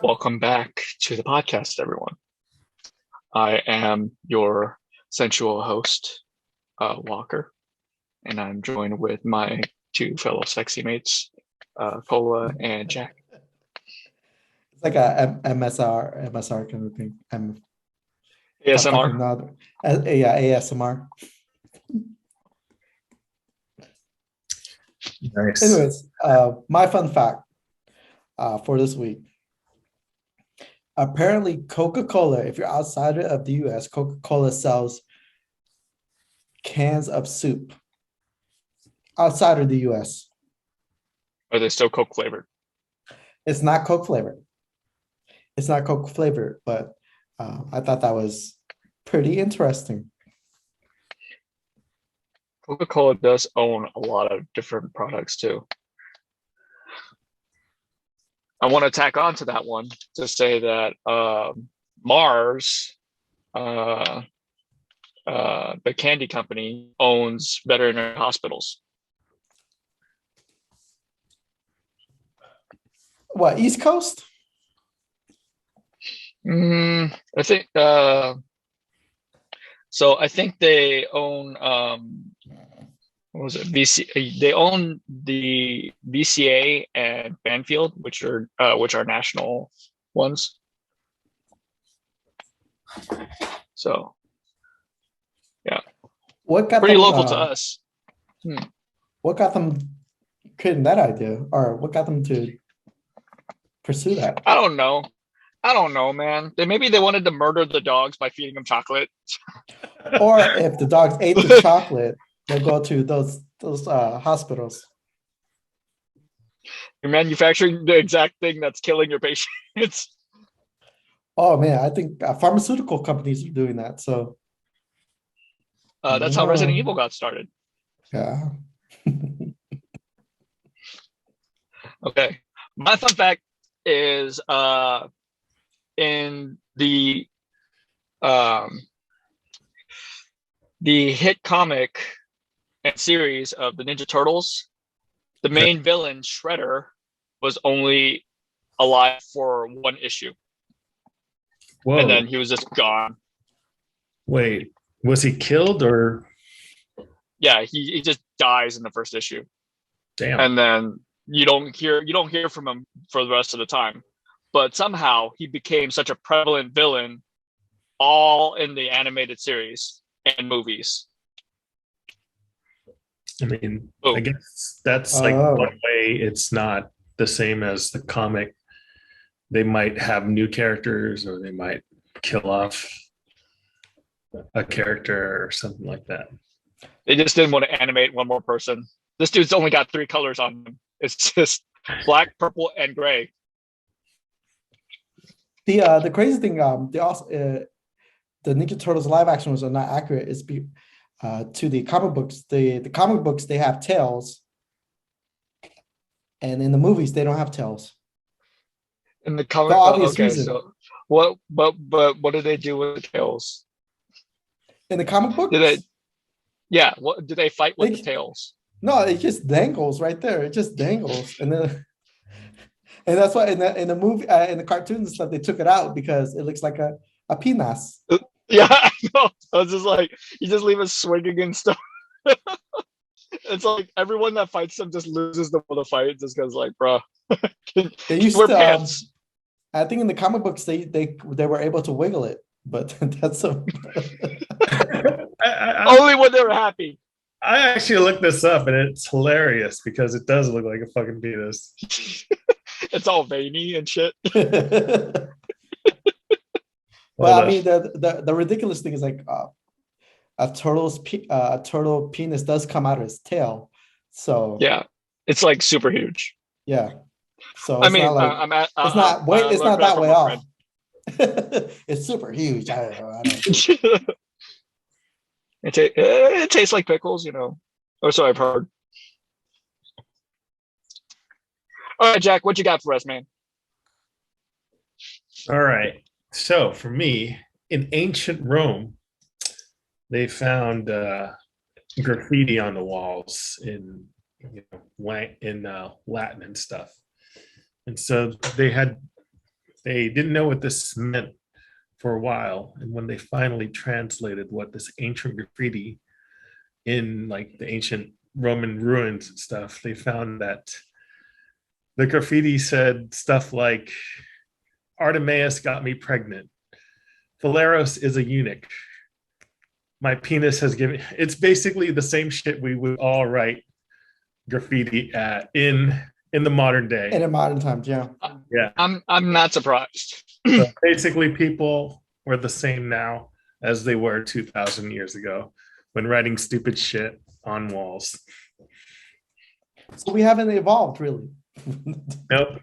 Welcome back to the podcast, everyone. I am your sensual host, Walker, and I'm joined with my two fellow sexy mates, Cola and Jack. It's like a MSR kind of thing. I'm ASMR. not. Yeah, ASMR. Nice. Anyways, my fun fact for this week. Apparently, Coca-Cola, if you're outside of the US, Coca-Cola sells cans of soup outside of the US. Are they still Coke flavored? It's not Coke flavored. It's not Coke flavored, but I thought that was pretty interesting. Coca-Cola does own a lot of different products too. I want to tack on to that one to say that Mars, the candy company, owns veterinary hospitals. What, East Coast? I think so. I think they own what was it? They own the VCA and Banfield, which are national ones. So yeah, What got pretty them, local to us. What got them creating that idea, or what got them to pursue that? I don't know, man. Maybe they wanted to murder the dogs by feeding them chocolate. Or if the dogs ate the chocolate, they'll go to those hospitals. You're manufacturing the exact thing that's killing your patients. Oh man, I think pharmaceutical companies are doing that. So That's how Resident Evil got started. yeah. Okay, my fun fact is in the hit comic and series of the Ninja Turtles, the main villain Shredder was only alive for one issue. Whoa. And then he was just gone. Wait, was he killed or? Yeah, he just dies in the first issue. Damn. And then you don't hear from him for the rest of the time. But somehow he became such a prevalent villain all in the animated series and movies. I mean, I guess that's like one way it's not the same as the comic. They might have new characters or they might kill off a character or something like that. They just didn't want to animate one more person. This dude's only got 3 colors on him. It's just black, purple, and gray. The crazy thing, they also the Ninja Turtles live action was not accurate. Is to the comic books. The comic books, they have tails, and in the movies they don't have tails. In the comic, reason. So what? But what do they do with the tails? In the comic book, yeah. What do they fight with the tails? No, it just dangles right there. It just dangles, and then, and that's why in the movie, in the cartoons and stuff, they took it out because it looks like a penis. Yeah, I know. I was just like, you just leave it swinging and stuff. It's like everyone that fights them just loses the will to fight just because, like, bro, they used wear to pants. I think in the comic books they were able to wiggle it, but that's a only when they were happy. I actually looked this up and it's hilarious because it does look like a fucking penis. It's all veiny and shit. Well, I mean, the ridiculous thing is like a turtle penis does come out of its tail, so yeah, it's like super huge. Yeah, so I mean, it's not that way off. It's super huge. I don't know. It tastes like pickles, you know. Or so I've heard. All right, Jack, what you got for us, man? All right. So for me, in ancient Rome, they found graffiti on the walls in Latin and stuff, and so they had they didn't know what this meant for a while. And when they finally translated what this ancient graffiti in like the ancient Roman ruins and stuff, they found that the graffiti said stuff like, Artemis got me pregnant. Phileros is a eunuch. My penis has given. It's basically the same shit we would all write graffiti at in the modern day. In the modern times, yeah. Yeah. I'm not surprised. So basically, people were the same now as they were 2,000 years ago when writing stupid shit on walls. So we haven't evolved really. Nope.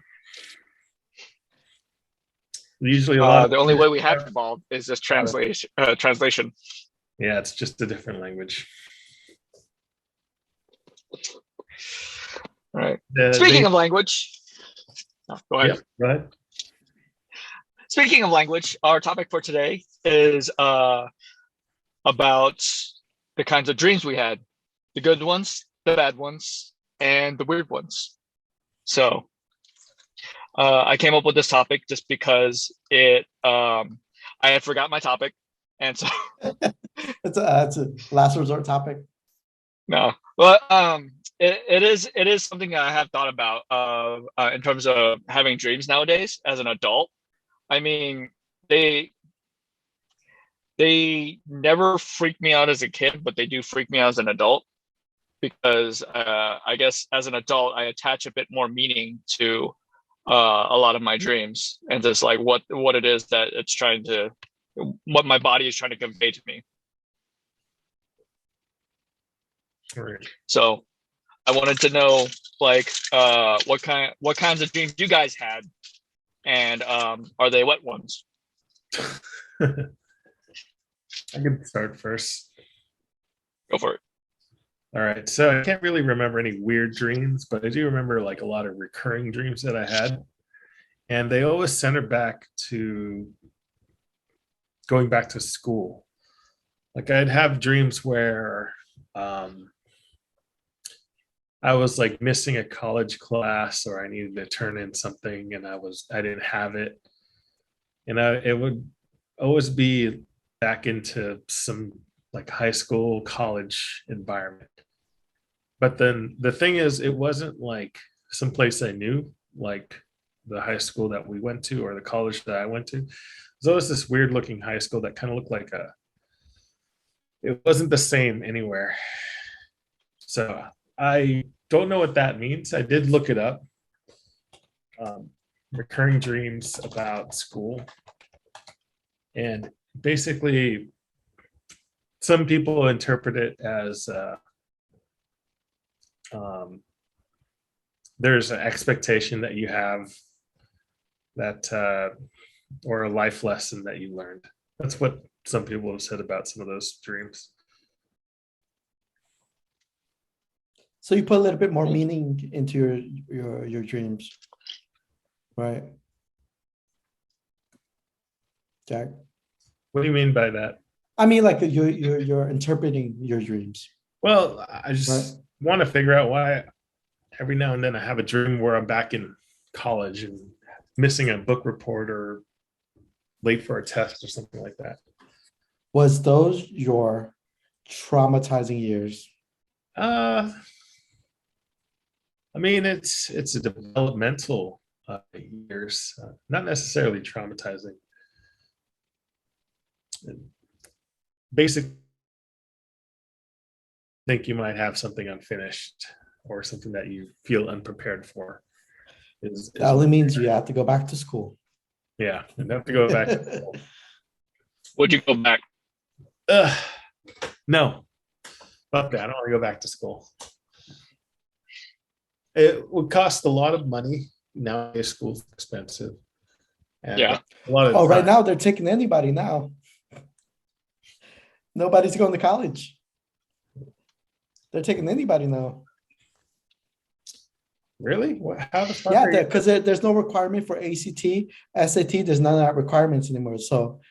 Usually, a lot. The only way we have evolved is this translation. Yeah, it's just a different language. All right. Speaking of language, go ahead. Yeah, go ahead. Speaking of language, our topic for today is about the kinds of dreams we had, the good ones, the bad ones, and the weird ones. So I came up with this topic just because I had forgot my topic, and so it's a last resort topic. No, well, it is something I have thought about in terms of having dreams nowadays as an adult. I mean, they never freaked me out as a kid, but they do freak me out as an adult because I guess as an adult I attach a bit more meaning to a lot of my dreams and just like what it is that it's trying to, what my body is trying to convey to me. Right. So I wanted to know like what kinds of dreams you guys had, and are they wet ones? I can start first. Go for it. All right. So I can't really remember any weird dreams, but I do remember like a lot of recurring dreams that I had. And they always center back to going back to school. Like I'd have dreams where I was like missing a college class or I needed to turn in something and I didn't have it. And it would always be back into some like high school, college environment. But then the thing is, it wasn't like someplace I knew, like the high school that we went to or the college that I went to. There's always this weird looking high school that kind of looked like it wasn't the same anywhere. So I don't know what that means. I did look it up. Recurring dreams about school. And basically, some people interpret it as there's an expectation that you have that or a life lesson that you learned. That's what some people have said about some of those dreams. So you put a little bit more meaning into your dreams, right? Jack? What do you mean by that? I mean, like you're interpreting your dreams. Well, I just want to figure out why every now and then I have a dream where I'm back in college and missing a book report or late for a test or something like that. Was those your traumatizing years? I mean, it's a developmental years, not necessarily traumatizing. Basically, think you might have something unfinished or something that you feel unprepared for. That only means you have to go back to school. Yeah, and have to go back to school. Would you go back? No. Okay, I don't want to go back to school. It would cost a lot of money. Nowadays, school's expensive. And yeah. A lot of time. Right now they're taking anybody now. Nobody's going to college. They're taking anybody now. Really? How the fuck? Yeah, because there's no requirement for ACT, SAT. There's none of that requirements anymore. So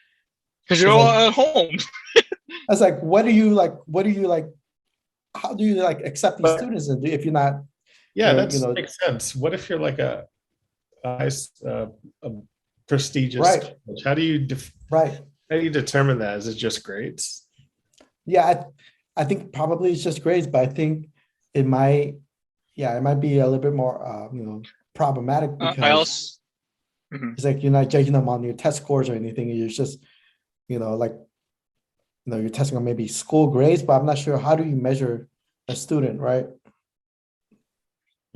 because you're all at home. I was like, what do you like? How do you like accept these students if you're not? Yeah, that makes sense. What if you're like a prestigious Right. college? How do you Right. how do you determine that? Is it just grades? Yeah, I think probably it's just grades, but I think it might, yeah, it might be a little bit more, problematic I because also. Mhm. it's like you're not judging them on your test scores or anything. You're just, like, you're testing on maybe school grades, but I'm not sure how do you measure a student, right?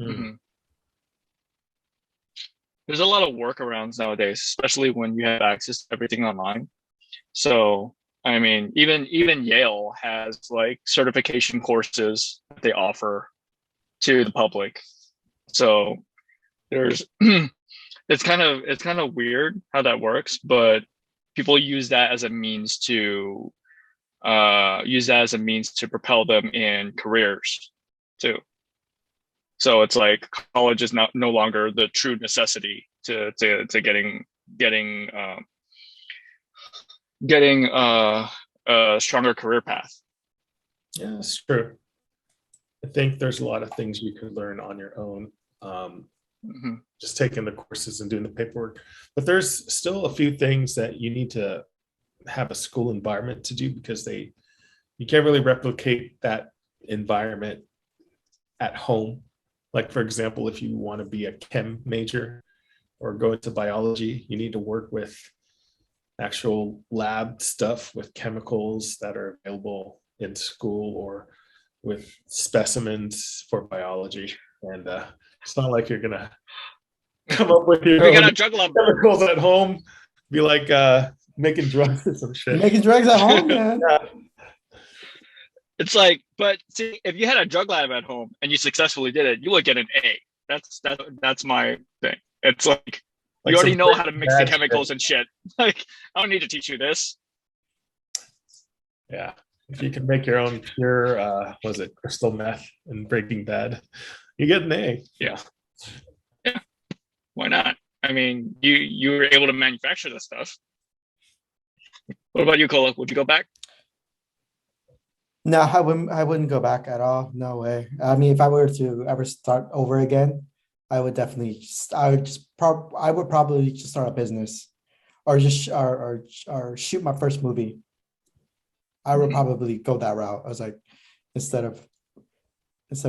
Mhm. There's a lot of workarounds nowadays, especially when you have access to everything online. So, I mean, even Yale has like certification courses that they offer to the public. So there's it's kind of weird how that works, but people use that as a means to propel them in careers too. So it's like college is no longer the true necessity to getting a stronger career path. Yeah, it's true. I think there's a lot of things you could learn on your own. Just taking the courses and doing the paperwork. But there's still a few things that you need to have a school environment to do because you can't really replicate that environment at home. Like, for example, if you want to be a chem major or go into biology, you need to work with actual lab stuff with chemicals that are available in school or with specimens for biology. And it's not like you're going to come up with your We got own a drug lab. chemicals at home, be like making drugs or some shit. Making drugs at home, man. Yeah. It's like, but see, if you had a drug lab at home and you successfully did it, you would get an A. That's my thing. It's like you already know how to mix the chemicals and shit. Like, I don't need to teach you this. Yeah. If you can make your own pure, was it crystal meth and Breaking Bad, you get an A. Yeah. Yeah. Why not? I mean, you were able to manufacture this stuff. What about you, Cola? Would you go back? No, I wouldn't go back at all. No way. I mean, if I were to ever start over again, I would definitely, I would probably just start a business or just, or shoot my first movie. I would probably go that route. I was like, instead of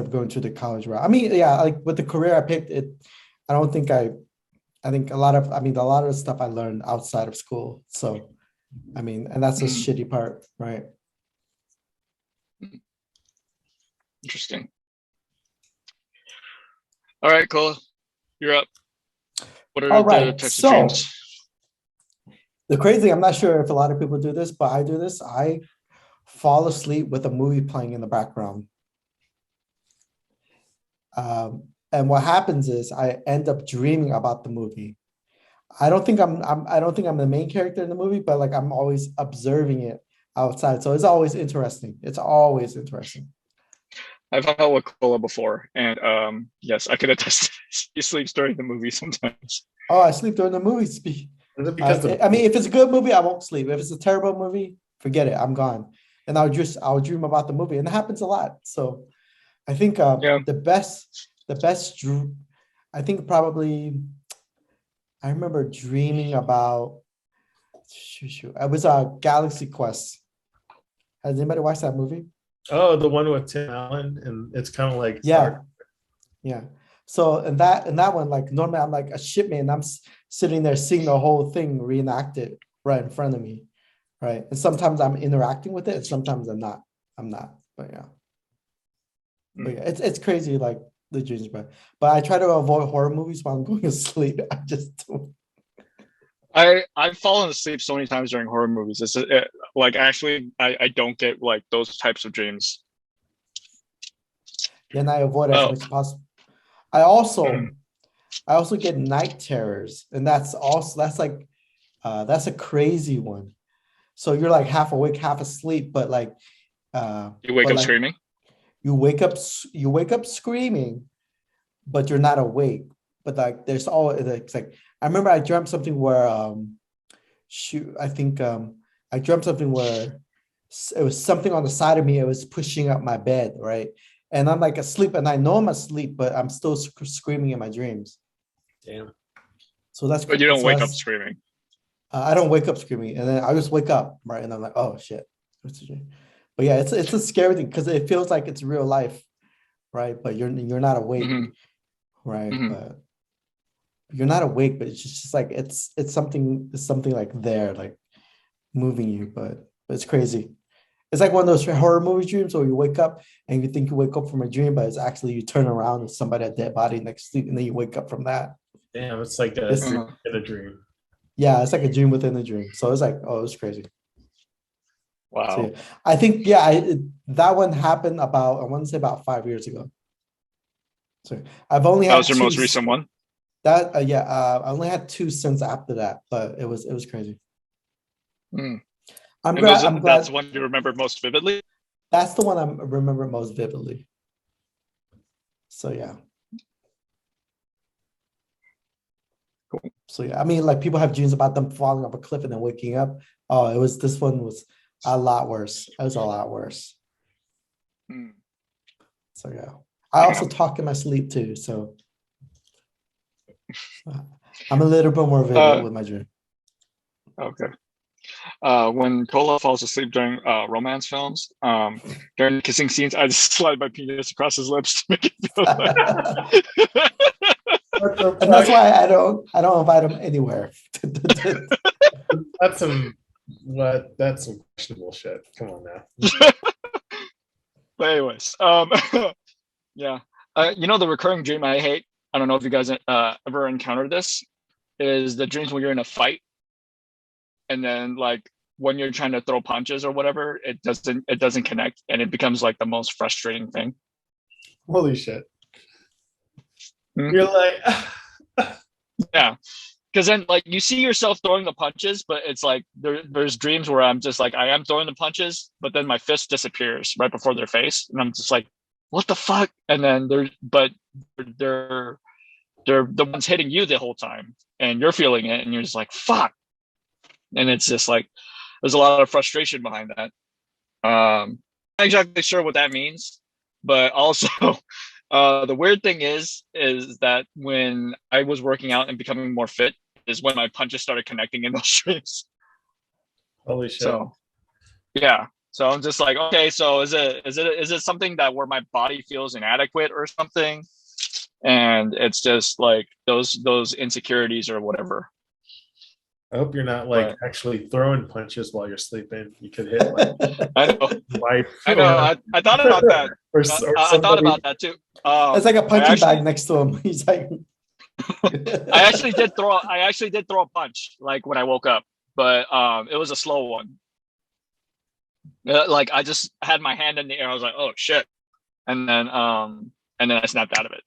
going to the college route. I mean, yeah, like with the career I picked, I don't think I think a lot of the stuff I learned outside of school. So, I mean, and that's the shitty part, right? Interesting. All right, Cola, you're up. What are the types of dreams? The crazy thing, I'm not sure if a lot of people do this, but I do this. I fall asleep with a movie playing in the background. And what happens is I end up dreaming about the movie. I don't think I'm the main character in the movie, but like I'm always observing it outside. So it's always interesting. It's always interesting. I've hung out with Cola before, and yes, I can attest to this. He sleeps during the movie sometimes. Oh, I sleep during the movies. I mean, if it's a good movie, I won't sleep. If it's a terrible movie, forget it. I'm gone. And I'll dream about the movie, and it happens a lot. So I think the best. I think probably. I remember dreaming about. It was a Galaxy Quest. Has anybody watched that movie? Oh, the one with Tim Allen, and it's kind of like yeah. So in that one, like normally I'm like a shipman. I'm sitting there seeing the whole thing reenacted right in front of me, right? And sometimes I'm interacting with it, and sometimes I'm not. But yeah, it's crazy, like the dreams, but I try to avoid horror movies while I'm going to sleep. I just don't. I've fallen asleep so many times during horror movies. Like actually, I don't get like those types of dreams. Then I avoid as much as possible. I also get night terrors, and that's like that's a crazy one. So you're like half awake, half asleep, but like you wake up screaming. You wake up screaming, but you're not awake. But like there's it's like I remember I dreamt something where I dreamt something where it was something on the side of me. It was pushing up my bed, right? And I'm like asleep, and I know I'm asleep, but I'm still screaming in my dreams. Damn. So that's But you don't so wake up screaming. I don't wake up screaming, and then I just wake up, right, and I'm like, oh shit. But yeah, it's a scary thing because it feels like it's real life, right? But you're not awake, right? But you're not awake, but it's just like it's something like there, like moving you, but it's crazy. It's like one of those horror movie dreams where you wake up and you think you wake up from a dream, but it's actually you turn around and somebody a dead body next to you, and then you wake up from that. Damn, it's like a dream in a dream. Yeah, it's like a dream within a dream. So it's like, oh, it was crazy. Wow. So, yeah. I think that one happened about, I want to say about 5 years ago. So I've only that had was your most recent one. That I only had 2 since after that, but it was crazy. I'm glad. That's one you remember most vividly. That's the one I remember most vividly. So yeah. Cool. So yeah, I mean, like people have dreams about them falling off a cliff and then waking up. Oh, this one was a lot worse. It was a lot worse. So yeah, I also talk in my sleep too. So I'm a little bit more vivid with my dream. Okay. When Cola falls asleep during romance films, during kissing scenes, I just slide my penis across his lips to make it feel like. And that's why I don't invite him anywhere. That's some questionable shit. Come on now. But anyways, yeah. The recurring dream I hate, I don't know if you guys ever encountered this, is the dreams when you're in a fight and then like when you're trying to throw punches or whatever, it doesn't connect, and it becomes like the most frustrating thing. Holy shit. You're like yeah, because then like you see yourself throwing the punches, but it's like there's dreams where I'm just like I am throwing the punches, but then my fist disappears right before their face, and I'm just like, what the fuck? And then they're the ones hitting you the whole time, and you're feeling it, and you're just like fuck, and it's just like there's a lot of frustration behind that. Not exactly sure what that means, but also the weird thing is that when I was working out and becoming more fit is when my punches started connecting in those dreams. Holy shit. So yeah. So I'm just like, okay, so is it something that where my body feels inadequate or something? And it's just like those insecurities or whatever. I hope you're not like actually throwing punches while you're sleeping. You could hit like I know. wife. I know. I thought about that. I thought about that too. It's like a punching bag next to him. He's like I actually did throw a punch like when I woke up, but it was a slow one. Like I just had my hand in the air. I was like, oh shit. And then I snapped out of it.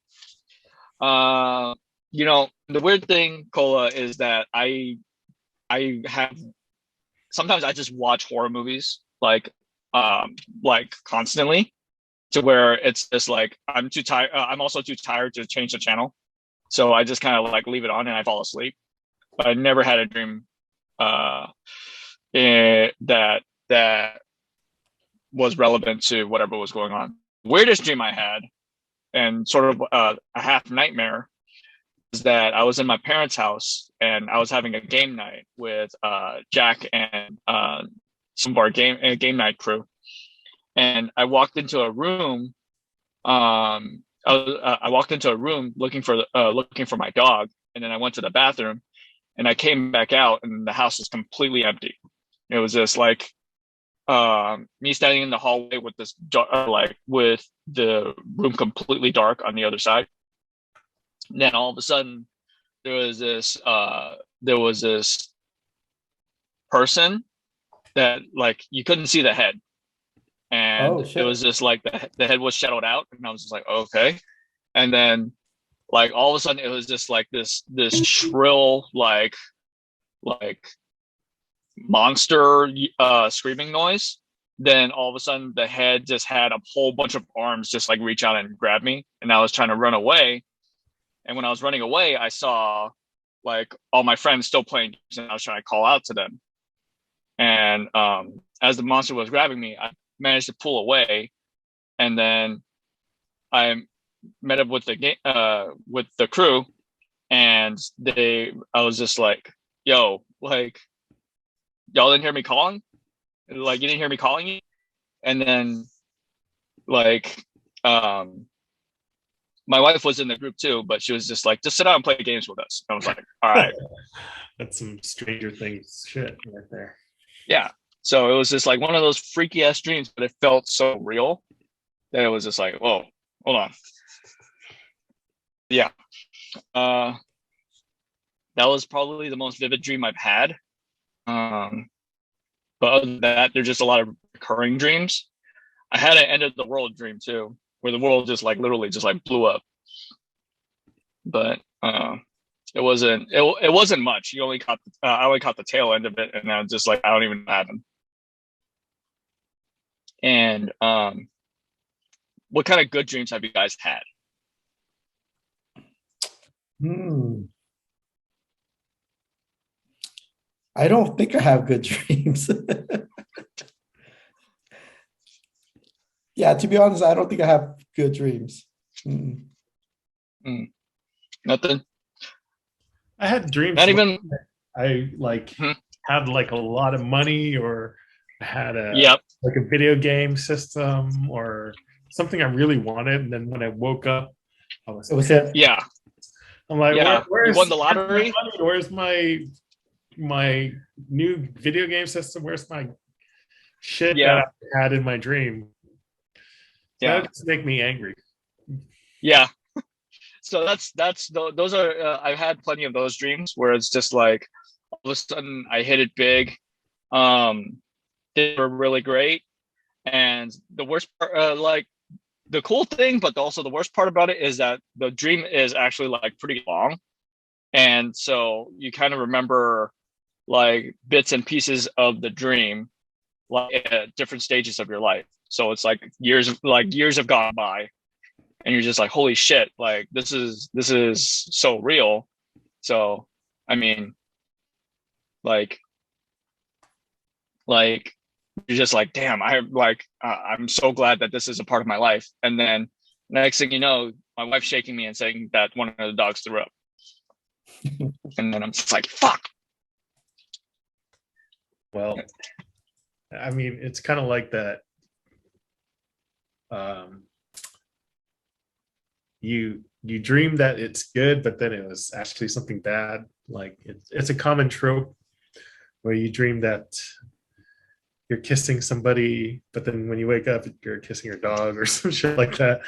The weird thing, Cola, is that I have sometimes I just watch horror movies like constantly, to where it's just like I'm too tired. I'm also too tired to change the channel, so I just kind of like leave it on and I fall asleep. But I never had a dream that was relevant to whatever was going on. Weirdest dream I had, and sort of a half nightmare, is that I was in my parents' house and I was having a game night with Jack and some of our game night crew. And I walked into a room. I walked into a room looking for my dog, and then I went to the bathroom, and I came back out, and the house was completely empty. It was just like me standing in the hallway with this with the room completely dark on the other side. And then all of a sudden, there was this person that like you couldn't see the head, and it was just like the head was shadowed out, and I was just like, okay. And then like all of a sudden, it was just like this shrill like monster screaming noise. Then all of a sudden, the head just had a whole bunch of arms just like reach out and grab me, and I was trying to run away. And when I was running away, I saw like all my friends still playing games, and I was trying to call out to them. And as the monster was grabbing me, I managed to pull away, and then I met up with the crew, and I was just like, yo, like, y'all didn't hear me calling? Like, you didn't hear me calling you? And then, like, my wife was in the group too, but she was just like, just sit down and play games with us. And I was like, all right. That's some Stranger Things shit right there. Yeah. So it was just like one of those freaky ass dreams, but it felt so real that it was just like, whoa, hold on. Yeah. That was probably the most vivid dream I've had. But other than that, there's just a lot of recurring dreams. I had an end of the world dream too, where the world just like literally just like blew up. But it wasn't much. You only caught I only caught the tail end of it, and I was just like, I don't even know what happened. And what kind of good dreams have you guys had? I don't think I have good dreams. Yeah, to be honest, I don't think I have good dreams. Nothing. I had dreams. Not even. I like had like a lot of money, or had a like a video game system or something I really wanted, and then when I woke up, I was yeah. I'm like, where's you won the lottery? Where's my new video game system? Where's my shit that I had in my dream? Yeah, that just make me angry. Yeah. So those are I've had plenty of those dreams where it's just like all of a sudden I hit it big. They were really great, and the worst part, like the cool thing, but also the worst part about it is that the dream is actually like pretty long, and so you kind of remember like bits and pieces of the dream, like at different stages of your life. So it's like years have gone by, and you're just like, holy shit, like this is so real. So I mean, like you're just like, damn, I'm so glad that this is a part of my life. And then next thing you know, my wife's shaking me and saying that one of the dogs threw up. And then I'm just like, fuck. Well, I mean, it's kind of like that. You dream that it's good, but then it was actually something bad. Like it's a common trope where you dream that you're kissing somebody, but then when you wake up, you're kissing your dog or some shit like that.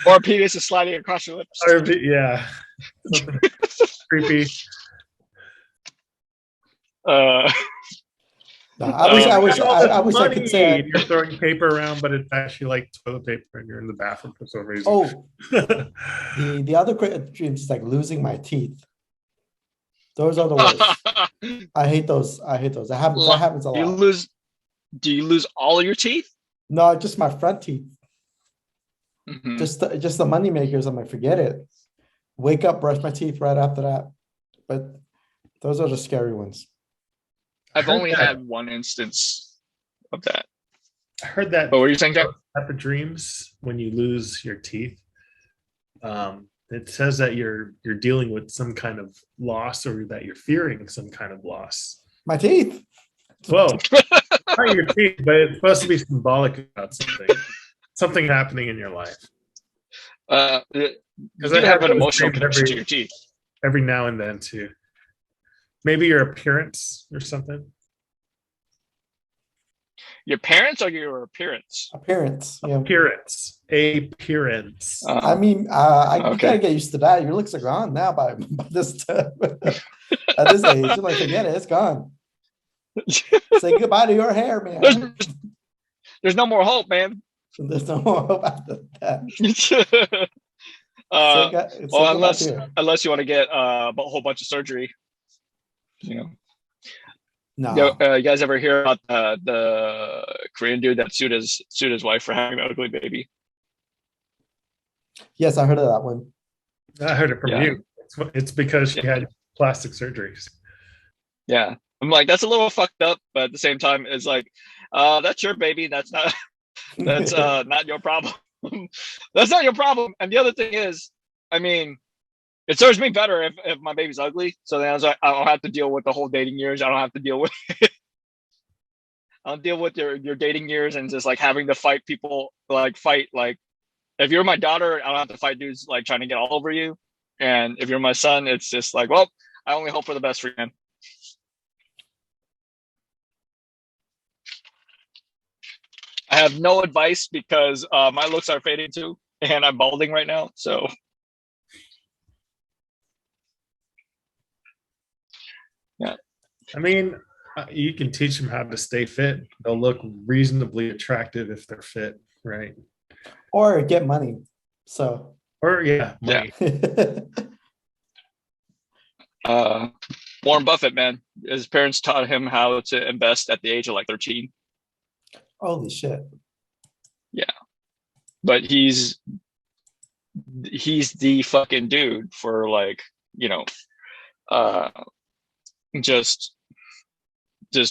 Or a penis is sliding across your lips. Yeah. Creepy. I wish I could say you're throwing paper around, but it's actually like toilet paper, and you're in the bathroom for some reason. Oh, the other dreams is like losing my teeth. Those are the worst. I hate those. That happens a lot. Do you lose all of your teeth? No, just my front teeth. Mm-hmm. Just the money makers. I'm like, forget it. Wake up, brush my teeth right after that. But those are the scary ones. I've only had one instance of that. I heard that. But what were you saying, Jack? At the dreams, when you lose your teeth, it says that you're dealing with some kind of loss, or that you're fearing some kind of loss. My teeth. Well, not your teeth, but it's supposed to be symbolic about something happening in your life. Because I have an emotional connection to your teeth. Every now and then, too. Maybe your appearance or something. Your parents or your appearance? Appearance. Yeah. Appearance. I mean, I gotta get used to that. Your looks are gone now by this time. At this age, you're like, forget it, it's gone. Say goodbye to your hair, man. There's no more hope, man. There's no more hope after that. Unless you want to get a whole bunch of surgery. You know. No. You guys ever hear about the Korean dude that sued his wife for having an ugly baby? Yes, I heard of that one. I heard it from you. It's because she had plastic surgeries. Yeah. I'm like, that's a little fucked up, but at the same time, it's like, that's your baby. That's not not your problem. That's not your problem. And the other thing is, I mean, it serves me better if my baby's ugly. So then I don't have to deal with the whole dating years. I don't have to deal with I'll deal with your dating years and just like having to fight people like if you're my daughter, I don't have to fight dudes like trying to get all over you. And if you're my son, it's just like, well, I only hope for the best for you. I have no advice because my looks are fading too, and I'm balding right now. So yeah. I mean, you can teach them how to stay fit. They'll look reasonably attractive if they're fit, right? Or get money. So. Or money. Warren Buffett, man, his parents taught him how to invest at the age of like 13. Holy shit. Yeah. But he's the fucking dude for like, just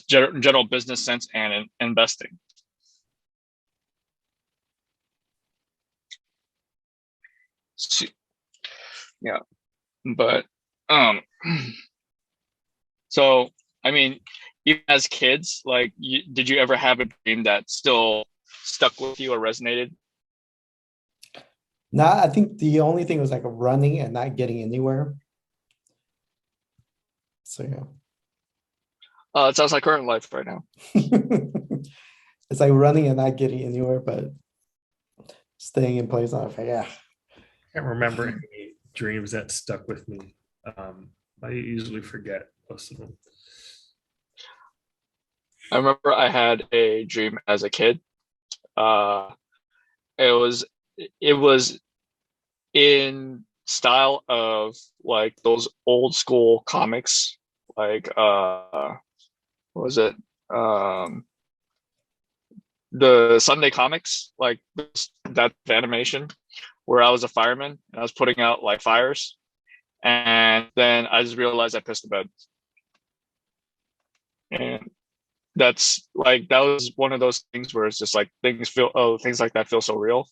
general business sense and investing. Yeah. But so I mean, even as kids, like, did you ever have a dream that still stuck with you or resonated? No, I think the only thing was like running and not getting anywhere. So yeah. It sounds like current life right now. It's like running and not getting anywhere, but staying in place. I'm like, yeah. I can't remember any dreams that stuck with me. I usually forget most of them. I remember I had a dream as a kid. It was in style of like those old school comics, like what was it? The Sunday comics, like that animation where I was a fireman and I was putting out like fires, and then I just realized I pissed the bed, and that was one of those things where it's just like things like that feel so real.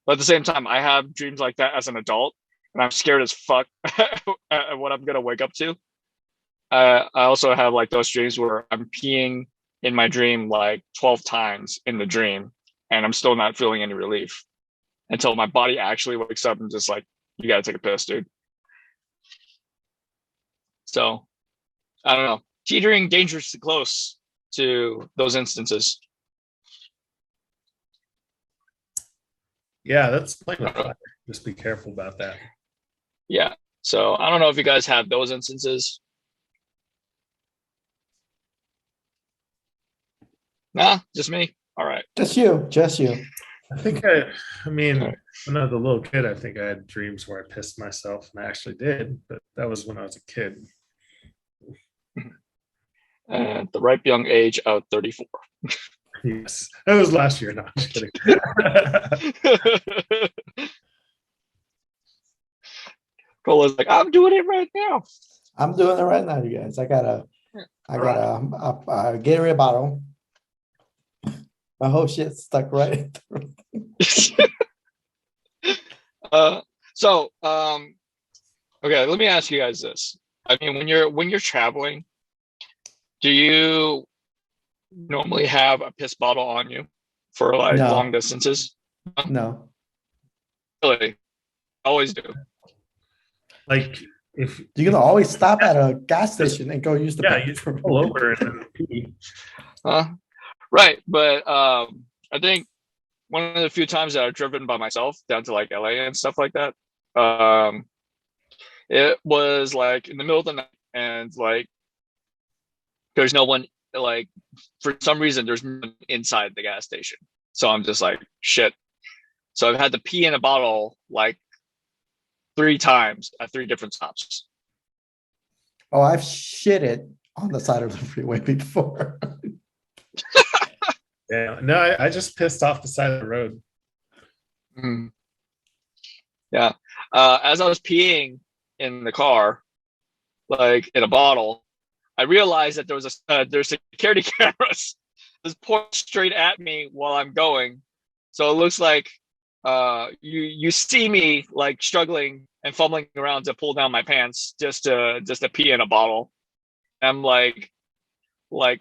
But at the same time, I have dreams like that as an adult, and I'm scared as fuck at what I'm gonna wake up to. I also have like those dreams where I'm peeing in my dream like 12 times in the dream, and I'm still not feeling any relief until my body actually wakes up and just like, you gotta take a piss, dude. So I don't know, teetering dangerously close to those instances. Yeah, that's playing with fire. Just be careful about that. Yeah. So I don't know if you guys have those instances. Nah, just me. All right. Just you. I think I mean, when I was a little kid, I think I had dreams where I pissed myself, and I actually did, but that was when I was a kid. At the ripe young age of 34. Yes, that was last year. No, I'm just kidding. Cola's like, I'm doing it right now. I'm doing it right now, you guys. I got a Gatorade bottle. My whole shit stuck right. Okay, let me ask you guys this. I mean, when you're traveling, do you normally have a piss bottle on you for like long distances? No. Really? Always do. Like, if you can always stop at a gas station and go use the bathroom. You pull over and then pee. Right, but I think one of the few times that I've driven by myself down to like LA and stuff like that, it was like in the middle of the night, and like there's no one, like for some reason there's no one inside the gas station, so I'm just like, shit. So I've had to pee in a bottle like 3 times at 3 different stops. Oh, I've shitted on the side of the freeway before. Yeah, no, I just pissed off the side of the road. Mm. Yeah. As I was peeing in the car, like in a bottle, I realized that there's security cameras just pointing straight at me while I'm going. So it looks like you see me like struggling and fumbling around to pull down my pants just to pee in a bottle. I'm like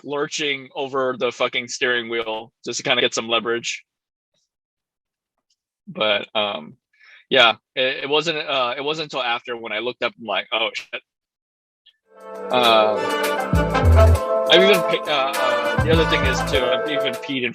lurching over the fucking steering wheel just to kind of get some leverage. But yeah, it wasn't until after when I looked up and like, oh shit. I've even the other thing is too, I've even peed in